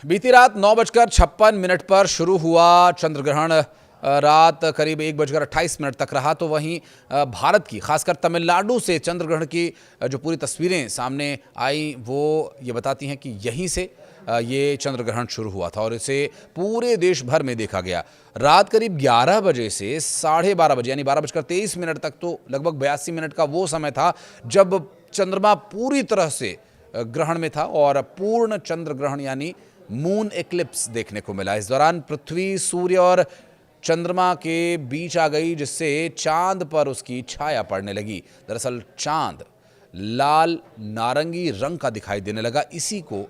बीती रात 9:56 पर शुरू हुआ चंद्र ग्रहण रात करीब 1:28 तक रहा। तो वहीं भारत की खासकर तमिलनाडु से चंद्र ग्रहण की जो पूरी तस्वीरें सामने आई वो ये बताती हैं कि यहीं से ये चंद्र ग्रहण शुरू हुआ था और इसे पूरे देश भर में देखा गया। रात करीब 11 बजे से 12:30 बजे यानी 12:23 तक तो लगभग 82 मिनट का वो समय था जब चंद्रमा पूरी तरह से ग्रहण में था और पूर्ण चंद्र ग्रहण यानी मून एक्लिप्स देखने को मिला। इस दौरान पृथ्वी, सूर्य और चंद्रमा के बीच आ गई, जिससे चांद पर उसकी छाया पड़ने लगी। दरअसल चांद लाल नारंगी रंग का दिखाई देने लगा। इसी को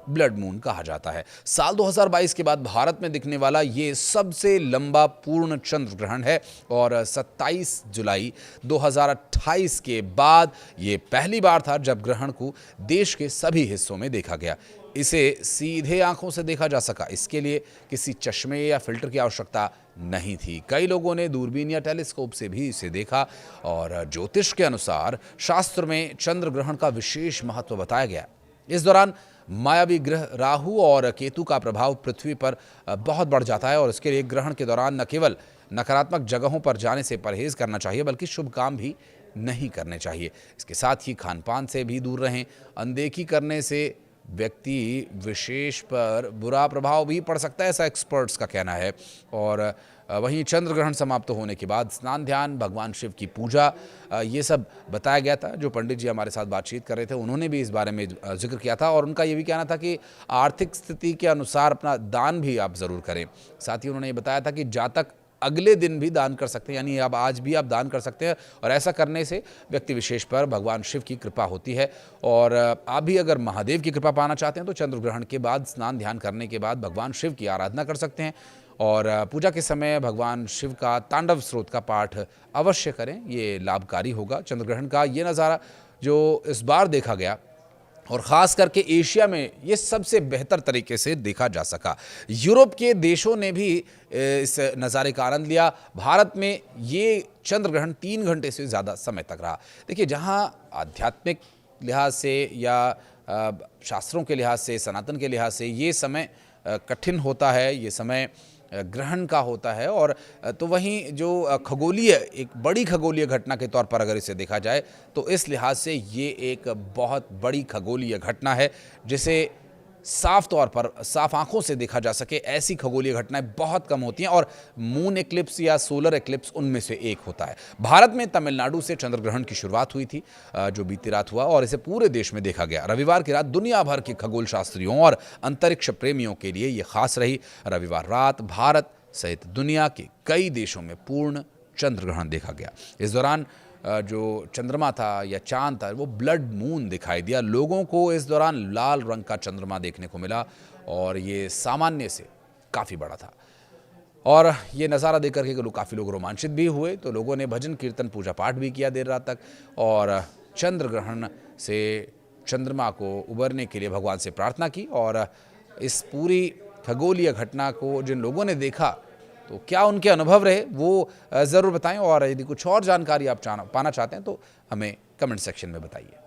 ब्लड मून कहा जाता है। साल 2022 के बाद भारत में दिखने वाला ये सबसे लंबा पूर्ण चंद्र ग्रहण है और 27 जुलाई 2028 के बाद ये पहली बार था जब ग्रहण को देश के सभी हिस्सों में देखा गया। इसे सीधे आंखों से देखा जा सका, इसके लिए किसी चश्मे या फिल्टर की आवश्यकता नहीं थी। कई लोगों ने दूरबीन या टेलीस्कोप से भी इसे देखा और ज्योतिष के अनुसार शास्त्र में चंद्र ग्रहण का विशेष महत्व बताया गया। इस दौरान मायावी ग्रह राहु और केतु का प्रभाव पृथ्वी पर बहुत बढ़ जाता है और इसके लिए ग्रहण के दौरान न केवल नकारात्मक जगहों पर जाने से परहेज करना चाहिए बल्कि शुभ काम भी नहीं करने चाहिए। इसके साथ ही खान पान से भी दूर रहें। अनदेखी करने से व्यक्ति विशेष पर बुरा प्रभाव भी पड़ सकता है, ऐसा एक्सपर्ट्स का कहना है। और वहीं चंद्र ग्रहण समाप्त होने के बाद स्नान, ध्यान, भगवान शिव की पूजा, ये सब बताया गया था। जो पंडित जी हमारे साथ बातचीत कर रहे थे उन्होंने भी इस बारे में जिक्र किया था और उनका ये भी कहना था कि आर्थिक स्थिति के अनुसार अपना दान भी आप ज़रूर करें। साथ ही उन्होंने ये बताया था कि जातक अगले दिन भी दान कर सकते हैं, यानी अब आज भी आप दान कर सकते हैं और ऐसा करने से व्यक्ति विशेष पर भगवान शिव की कृपा होती है। और आप भी अगर महादेव की कृपा पाना चाहते हैं तो चंद्र ग्रहण के बाद स्नान ध्यान करने के बाद भगवान शिव की आराधना कर सकते हैं और पूजा के समय भगवान शिव का तांडव स्रोत का पाठ अवश्य करें, ये लाभकारी होगा। चंद्र ग्रहण का ये नज़ारा जो इस बार देखा गया और ख़ास करके एशिया में ये सबसे बेहतर तरीके से देखा जा सका। यूरोप के देशों ने भी इस नज़ारे का आनंद लिया। भारत में ये चंद्र ग्रहण 3 घंटे से ज़्यादा समय तक रहा। देखिए, जहाँ आध्यात्मिक लिहाज से या शास्त्रों के लिहाज से, सनातन के लिहाज से ये समय कठिन होता है, ये समय ग्रहण का होता है और तो वहीं जो खगोलीय, एक बड़ी खगोलीय घटना के तौर पर अगर इसे देखा जाए तो इस लिहाज से ये एक बहुत बड़ी खगोलीय घटना है जिसे साफ तौर पर, साफ आंखों से देखा जा सके। ऐसी खगोलीय घटनाएं बहुत कम होती हैं और मून एक्लिप्स या सोलर एक्लिप्स उनमें से एक होता है। भारत में तमिलनाडु से चंद्र ग्रहण की शुरुआत हुई थी जो बीती रात हुआ और इसे पूरे देश में देखा गया। रविवार की रात दुनिया भर के खगोल शास्त्रियों और अंतरिक्ष प्रेमियों के लिए ये खास रही। रविवार रात भारत सहित दुनिया के कई देशों में पूर्ण चंद्र ग्रहण देखा गया। इस दौरान जो चंद्रमा था या चांद था वो ब्लड मून दिखाई दिया। लोगों को इस दौरान लाल रंग का चंद्रमा देखने को मिला और ये सामान्य से काफ़ी बड़ा था और ये नज़ारा देख करके काफ़ी लोग रोमांचित भी हुए। तो लोगों ने भजन कीर्तन, पूजा पाठ भी किया देर रात तक और चंद्र ग्रहण से चंद्रमा को उबरने के लिए भगवान से प्रार्थना की। और इस पूरी खगोलीय घटना को जिन लोगों ने देखा तो क्या उनके अनुभव रहे वो ज़रूर बताएं और यदि कुछ और जानकारी आप पाना चाहते हैं तो हमें कमेंट सेक्शन में बताइए।